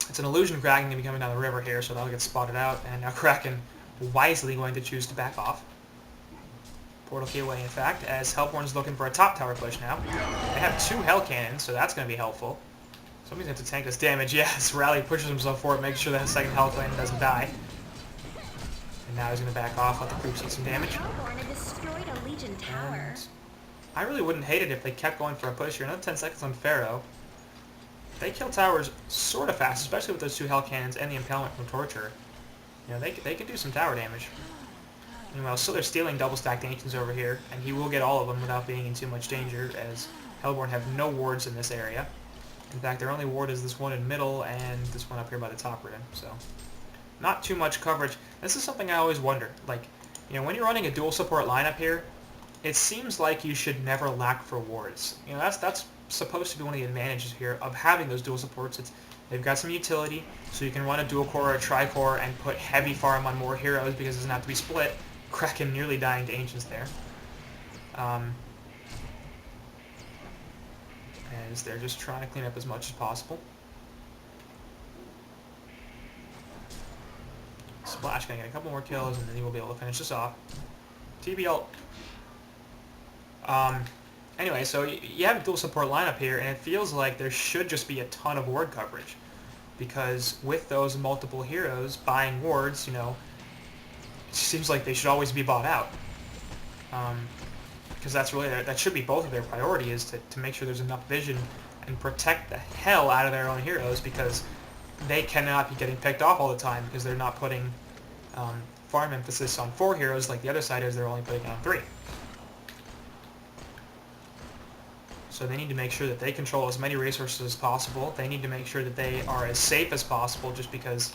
[SPEAKER 1] It's an illusion Kraken going to be coming down the river here, so that'll get spotted out, and now Kraken wisely going to choose to back off. Portal key away, in fact, as Hellborn's looking for a top tower push now. They have 2 Hell Cannons, so that's going to be helpful. Somebody's going to have to tank this damage. Yes, Rally pushes himself forward, making sure that his second Hell Cannon doesn't die. And now he's going to back off, let the creeps get some damage.
[SPEAKER 3] Hellborn had destroyed a Legion tower.
[SPEAKER 1] And I really wouldn't hate it if they kept going for a push here. Another 10 seconds on Pharaoh. They kill towers sort of fast, especially with those 2 Hell Cannons and the Impalement from Torture. They can do some tower damage. Meanwhile, still they're stealing double-stacked Ancients over here, and he will get all of them without being in too much danger, as Hellborn have no wards in this area. In fact, their only ward is this one in middle, and this one up here by the top rim, so not too much coverage. This is something I always wonder. When you're running a dual support lineup here, it seems like you should never lack for wards. That's supposed to be one of the advantages here of having those dual supports. They've got some utility, so you can run a dual core or a tri-core and put heavy farm on more heroes because it doesn't have to be split. Kraken nearly dying to Ancients there. As they're just trying to clean up as much as possible. Flash gonna get a couple more kills, and then he will be able to finish this off. TBL. Anyway, so you have a dual support lineup here, and it feels like there should just be a ton of ward coverage. Because with those multiple heroes buying wards, you know, it seems like they should always be bought out. Because that's really, that should be both of their priority, is to make sure there's enough vision and protect the hell out of their own heroes, because they cannot be getting picked off all the time because they're not putting farm emphasis on 4 heroes like the other side is. They're only putting it on 3. So they need to make sure that they control as many resources as possible. They need to make sure that they are as safe as possible, just because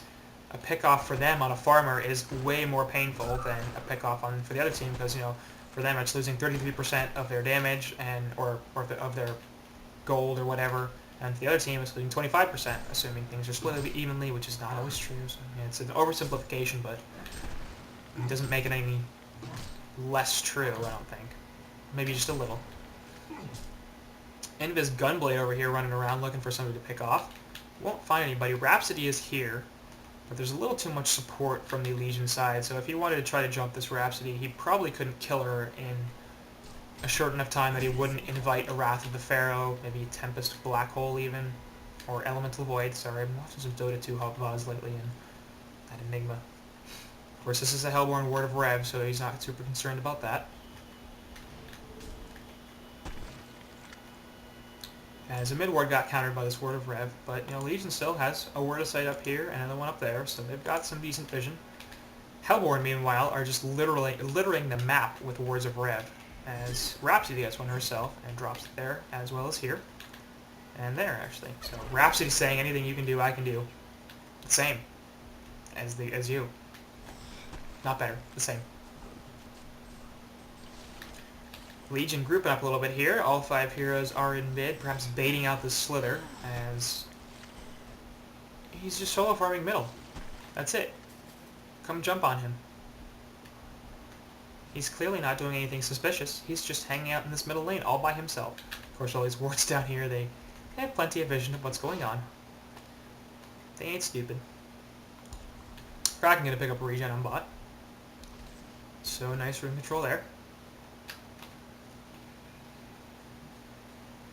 [SPEAKER 1] a pick-off for them on a farmer is way more painful than a pick-off for the other team, because, you know, for them it's losing 33% of their damage or of their gold or whatever, and for the other team it's losing 25%, assuming things are split evenly, which is not always true. So, yeah, it's an oversimplification, but it doesn't make it any less true, I don't think. Maybe just a little. Invis Gunblade over here running around looking for somebody to pick off. Won't find anybody. Rhapsody is here, but there's a little too much support from the Legion side, so if he wanted to try to jump this Rhapsody, he probably couldn't kill her in a short enough time that he wouldn't invite a Wrath of the Pharaoh, maybe Tempest Black Hole even, or Elemental Void. Sorry, I've been watching some Dota 2 Hot VODs lately, and that Enigma. Of course, this is a Hellborn Word of Rev, so he's not super concerned about that. As a mid-ward got countered by this Word of Rev, but, you know, Legion still has a Word of Sight up here and another one up there, so they've got some decent vision. Hellborn, meanwhile, are just literally littering the map with Words of Rev, as Rhapsody gets one herself and drops it there, as well as here. And there, actually. So Rhapsody's saying, anything you can do, I can do. The same as you. Not better, the same. Legion grouping up a little bit here. All 5 heroes are in mid, perhaps baiting out the Slither, as he's just solo farming middle. That's it. Come jump on him. He's clearly not doing anything suspicious. He's just hanging out in this middle lane all by himself. Of course, all these wards down here, they have plenty of vision of what's going on. They ain't stupid. Kraken gonna pick up a regen on bot. So nice room control there.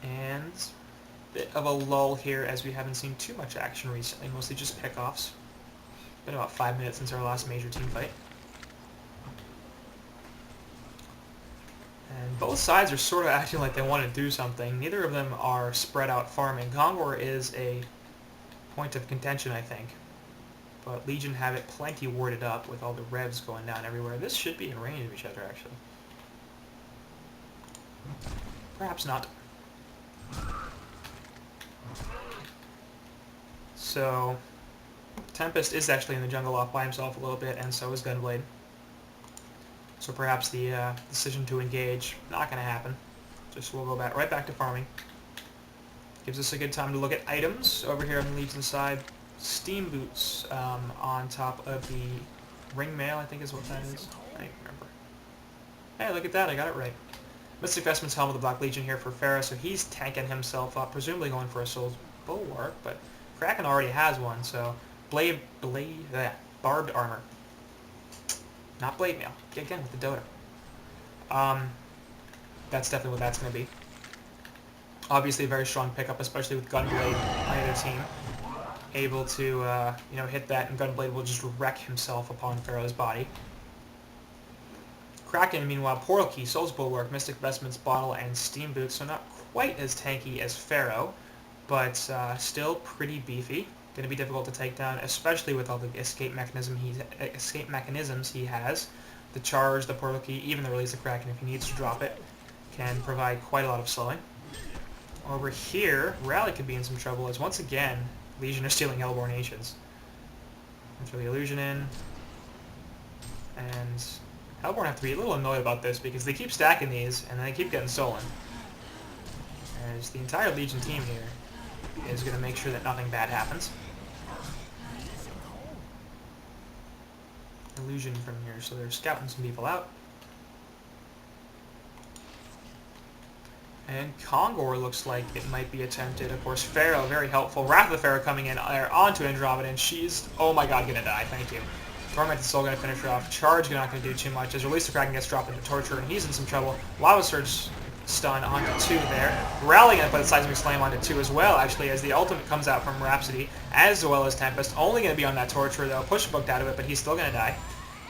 [SPEAKER 1] And a bit of a lull here, as we haven't seen too much action recently, mostly just pickoffs. Been about 5 minutes since our last major team fight. And both sides are sort of acting like they want to do something. Neither of them are spread out farming. Kongor is a point of contention, I think. But Legion have it plenty warded up with all the revs going down everywhere. This should be in range of each other, actually. Perhaps not. So, Tempest is actually in the jungle off by himself a little bit, and so is Gunblade. So perhaps the decision to engage, not going to happen. Just we'll go right back to farming. Gives us a good time to look at items. Over here on the Legion side, Steam Boots on top of the Ring Mail, I think is what that is. I don't remember. Hey, look at that, I got it right. Mystic Vestment's Helm of the Black Legion here for Pharah, so he's tanking himself up, presumably going for a Soul's Bulwark, but Kraken already has one, so Barbed Armor. Not Blade Mail. Again, with the Dota. That's definitely what that's going to be. Obviously a very strong pickup, especially with Gunblade on the other team. Able to, hit that, and Gunblade will just wreck himself upon Pharaoh's body. Kraken, meanwhile, Portal Key, Soul's Bulwark, Mystic Vestments, Bottle, and Steam Boots, so not quite as tanky as Pharaoh, but still pretty beefy. Going to be difficult to take down, especially with all the escape mechanisms he has. The charge, the Portal Key, even the release of Kraken if he needs to drop it, can provide quite a lot of slowing. Over here, Rally could be in some trouble, as once again, Legion are stealing Hellborn Nations. Throw the Illusion in, and Hellborn have to be a little annoyed about this because they keep stacking these and they keep getting stolen. As the entire Legion team here is going to make sure that nothing bad happens. Illusion from here, so they're scouting some people out. And Kongor looks like it might be attempted. Of course, Pharaoh, very helpful. Wrath of the Pharaoh coming in onto Andromeda, and she's, oh my god, gonna die. Thank you. Torment is still going to finish her off. Charge not going to do too much as Release the Kraken gets dropped into Torture, and he's in some trouble. Lava Surge stun onto 2 there. Rally going to put a Seismic Slam onto 2 as well, actually, as the ultimate comes out from Rhapsody, as well as Tempest. Only going to be on that Torture, though. Push booked out of it, but he's still going to die.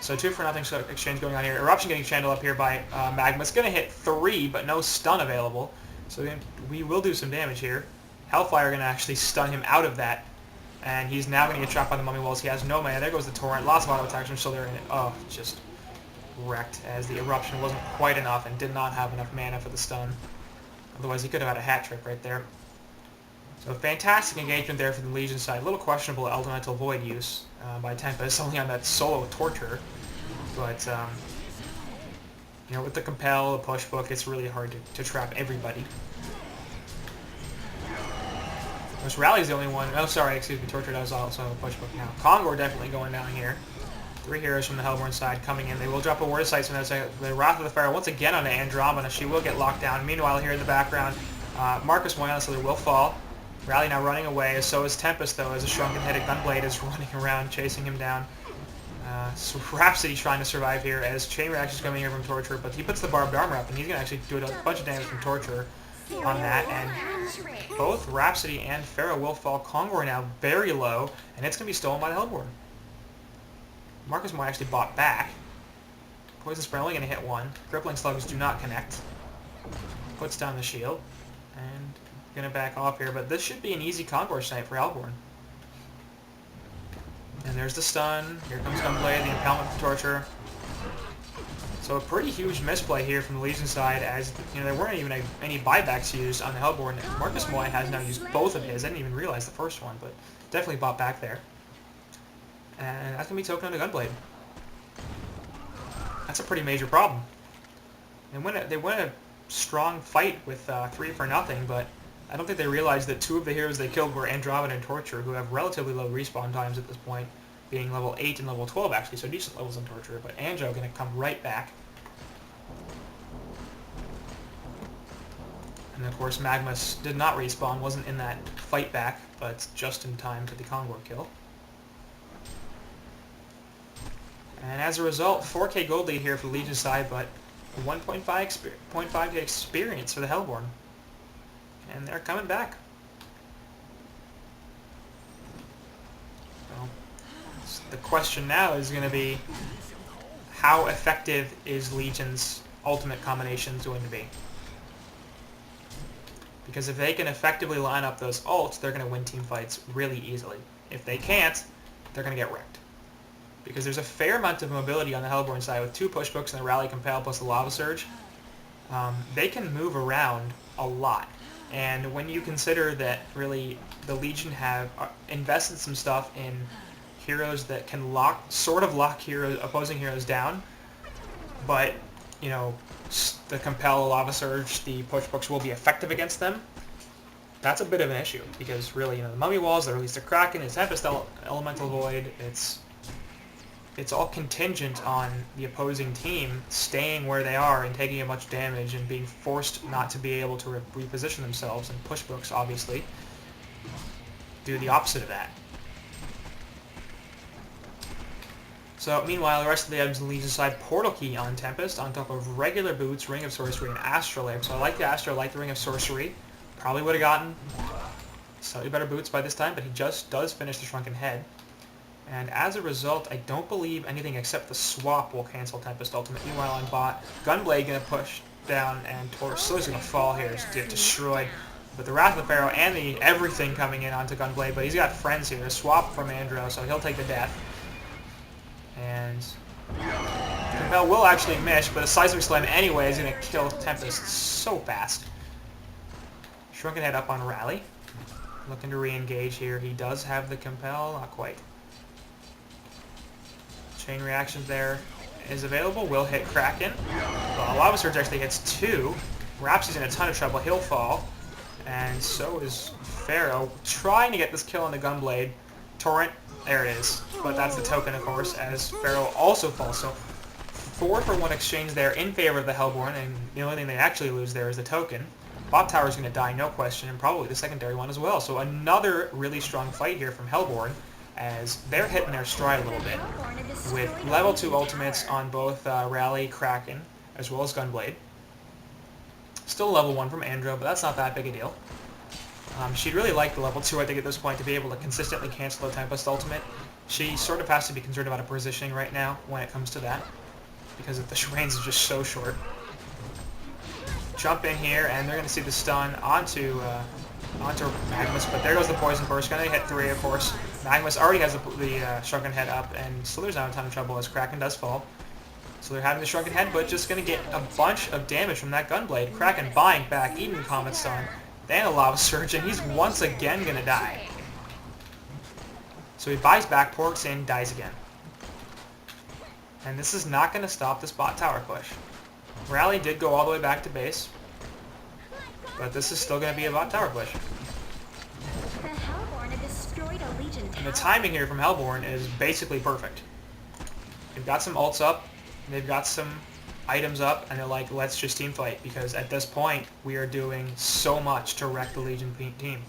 [SPEAKER 1] So 2 for nothing exchange going on here. Eruption getting channeled up here by Magma. It's going to hit 3, but no stun available. So we will do some damage here. Hellfire going to actually stun him out of that. And he's now going to get trapped by the Mummy Walls. He has no mana. There goes the Torrent. Lots of auto attacks are still there. And oh, just wrecked as the Eruption wasn't quite enough and did not have enough mana for the stun. Otherwise, he could have had a hat trick right there. So fantastic engagement there for the Legion side. A little questionable Elemental Void use by Tempest, only on that solo Torture. But, you know, with the Compel, the Push Book, it's really hard to trap everybody. This Rally's the only one. Oh, sorry, excuse me. Torture does also have a Push Book now. Kongor definitely going down here. 3 heroes from the Hellborn side coming in. They will drop a Word of Sight from the Wrath of the Pharaoh once again on Andromeda. She will get locked down. Meanwhile, here in the background, Marcus Moyana, so there will fall. Rally now running away. So is Tempest, though, as a shrunken-headed Gunblade is running around, chasing him down. So Rhapsody trying to survive here as Chain Reaction's coming here from Torture, but he puts the Barbed Armor up, and he's going to actually do a bunch of damage from Torture on that, and both Rhapsody and Pharaoh will fall. Kongor now very low, and it's going to be stolen by the Hellborn. Marcus Moy actually bought back. Poison Spray only going to hit 1. Crippling Slugs do not connect. Puts down the shield, and going to back off here, but this should be an easy Kongor snipe for Hellborn. And there's the stun. Here comes Gunblade, the Impalement for Torture. So a pretty huge misplay here from the Legion side, as you know there weren't even any buybacks used on the Hellborn. Marcus Moy has now used both of his. I didn't even realize the first one, but definitely bought back there. And that's going to be token on the Gunblade. That's a pretty major problem. They win a strong fight with 3 for nothing, but I don't think they realized that 2 of the heroes they killed were Andromeda and Torture, who have relatively low respawn times at this point, being level 8 and level 12 actually, so decent levels in Torture, but Anjo going to come right back. And of course Magnus did not respawn, wasn't in that fight back, but just in time to the Kongor kill. And as a result, 4k gold lead here for the Legion side, but 1.5k experience for the Hellborn. And they're coming back. So the question now is going to be, how effective is Legion's ultimate combinations going to be? Because if they can effectively line up those ults, they're going to win team fights really easily. If they can't, they're going to get wrecked. Because there's a fair amount of mobility on the Hellborn side with 2 push books and the Rally Compel plus the Lava Surge. They can move around a lot. And when you consider that really the Legion have invested some stuff in heroes that can sort of lock opposing heroes down, but you know the Compel, Lava Surge, the push books will be effective against them. That's a bit of an issue because really, you know, the Mummy Walls, the Release the Kraken, it's Tempest Elemental Void, it's all contingent on the opposing team staying where they are and taking as much damage and being forced not to be able to reposition themselves, and push books obviously do the opposite of that. So meanwhile, the rest of the items on the Legion side, Portal Key on Tempest on top of regular boots, Ring of Sorcery, and Astrolabe. So I like the Astro, I like the Ring of Sorcery. Probably would have gotten slightly better boots by this time, but he just does finish the Shrunken Head. And as a result, I don't believe anything except the swap will cancel Tempest Ultimate. Meanwhile, on bot, Gunblade going to push down, and Torso's going to fall here. Just get destroyed. With the Wrath of the Pharaoh and the everything coming in onto Gunblade, but he's got friends here. A swap from Andro, so he'll take the death. And Compel will actually miss, but a Seismic Slam anyway is going to kill Tempest so fast. Shrunken Head up on Rally. Looking to re-engage here. He does have the Compel, not quite. Chain Reactions there is available. Will hit Kraken. Lava Surge actually hits 2. Rhapsody's in a ton of trouble. He'll fall. And so is Pharaoh. Trying to get this kill on the Gunblade. Torrent. There it is. But that's the token, of course, as Pharaoh also falls. So 4 for 1 exchange there in favor of the Hellborn, and the only thing they actually lose there is the token. Bot Tower is going to die, no question, and probably the secondary one as well. So another really strong fight here from Hellborn. as they're hitting their stride a little bit
[SPEAKER 3] Hellborn had destroyed
[SPEAKER 1] with
[SPEAKER 3] a
[SPEAKER 1] level
[SPEAKER 3] Legion
[SPEAKER 1] 2 ultimates
[SPEAKER 3] tower.
[SPEAKER 1] on both Rally, Kraken, as well as Gunblade. Still level 1 from Andro, but that's not that big a deal. She'd really like the level 2, I think, at this point, to be able to consistently cancel the Tempest ultimate. She sort of has to be concerned about her positioning right now when it comes to that, because the range is just so short. Jump in here, and they're going to see the stun onto Magmus, but there goes the Poison Burst. Going to hit 3, of course. Magmus already has the Shrunken Head up, and Slither's not in a ton of trouble as Kraken does fall. So they're having the Shrunken Head, but just going to get a bunch of damage from that Gunblade. Kraken buying back, eating Comet Stun, then a Lava Surge, and he's once again going to die. So he buys back, porks in, dies again. And this is not going to stop this bot tower push. Rally did go all the way back to base, but this is still going to be a bot tower push.
[SPEAKER 3] The Hellborn had destroyed a Legion tower.
[SPEAKER 1] And the timing here from Hellborn is basically perfect. They've got some ults up, they've got some items up, and they're like, let's just team fight, because at this point, we are doing so much to wreck the Legion team.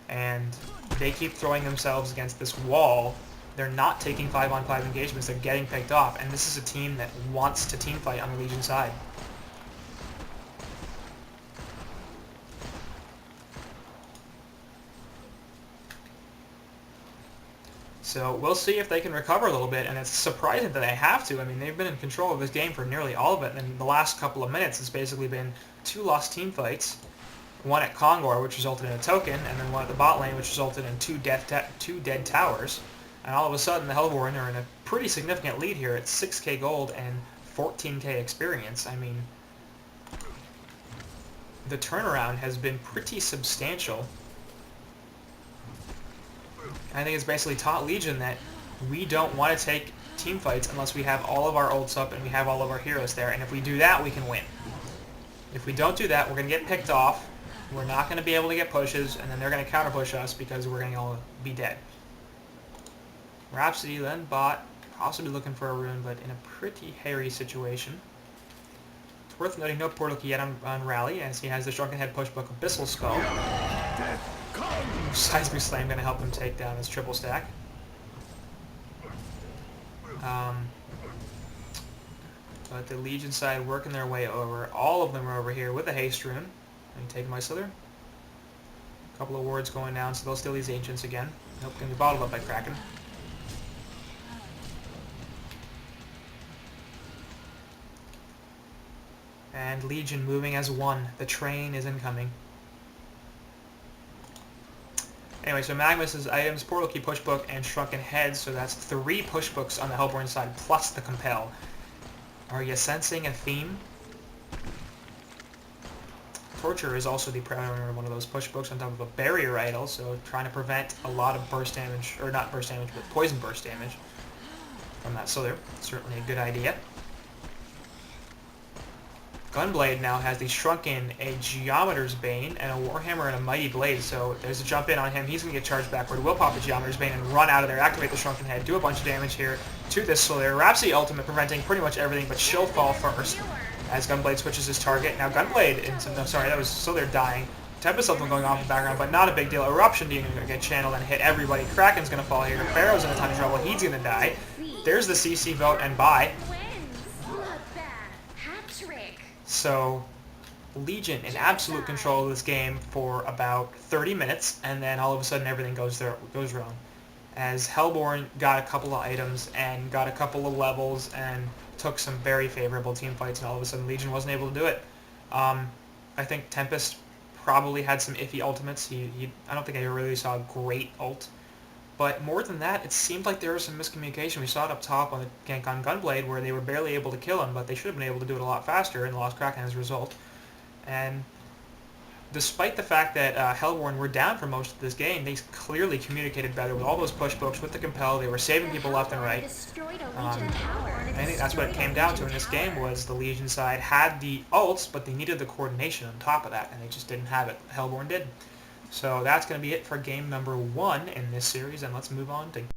[SPEAKER 1] And they keep throwing themselves against this wall. They're not taking 5-on-5 engagements, they're getting picked off, and this is a team that wants to team fight on the Legion side. So we'll see if they can recover a little bit, and it's surprising that they have to. I mean, they've been in control of this game for nearly all of it, and in the last couple of minutes it's basically been 2 lost team fights, one at Kongor, which resulted in a token, and then one at the bot lane, which resulted in 2 dead towers. And all of a sudden, the Hellborn are in a pretty significant lead here at 6k gold and 14k experience. I mean, the turnaround has been pretty substantial. I think it's basically taught Legion that we don't want to take team fights unless we have all of our ults up and we have all of our heroes there. And if we do that, we can win. If we don't do that, we're going to get picked off. We're not going to be able to get pushes, and then they're going to counter push us because we're going to all be dead. Rhapsody, then bot, possibly looking for a rune, but in a pretty hairy situation. It's worth noting no portal key yet on Rally, as he has the Shrunken Head pushbook Abyssal Skull. Seismic Slam going to help him take down his triple stack. But the Legion side working their way over. All of them are over here with a haste rune. And taking my Slither. A couple of wards going down, so they'll steal these Ancients again. Nope, going to be bottled up by Kraken. And Legion moving as one. The train is incoming. Anyway, so Magmus's items, Portal Key Pushbook, and Shrunken Head, so that's 3 pushbooks on the Hellborn side, plus the Compel. Are you sensing a theme? Torture is also the primary one of those pushbooks on top of a barrier idol, so trying to prevent a lot of burst damage, or not burst damage, but poison burst damage from that Slither. Certainly a good idea. Gunblade now has the Shrunken, a Geometer's Bane, and a Warhammer and a Mighty Blade, so there's a jump in on him. He's going to get charged backward. We'll pop the Geometer's Bane and run out of there, activate the Shrunken Head, do a bunch of damage here to this Slither. Rhapsody ultimate preventing pretty much everything, but she'll fall first as Gunblade switches his target. Now Gunblade, no, sorry, that was Slither dying. Tempest ultimate going off in the background, but not a big deal. Eruption being going to get channeled and hit everybody. Kraken's going to fall here. Pharaoh's in a ton of trouble. He's going to die. There's the CC vote and buy. So Legion in absolute control of this game for about 30 minutes, and then all of a sudden everything goes wrong. As Hellborn got a couple of items and got a couple of levels and took some very favorable team fights, and all of a sudden Legion wasn't able to do it. I think Tempest probably had some iffy ultimates. I don't think I really saw a great ult. But more than that, it seemed like there was some miscommunication. We saw it up top on the gank on Gunblade where they were barely able to kill him, but they should have been able to do it a lot faster and lost Kraken as a result. And despite the fact that Hellborn were down for most of this game, they clearly communicated better with all those push books, with the Compel. They were saving people left and right. I think that's what it came down to in this game, was the Legion side had the ults, but they needed the coordination on top of that, and they just didn't have it. Hellborn did. So that's going to be it for game number 1 in this series, and let's move on to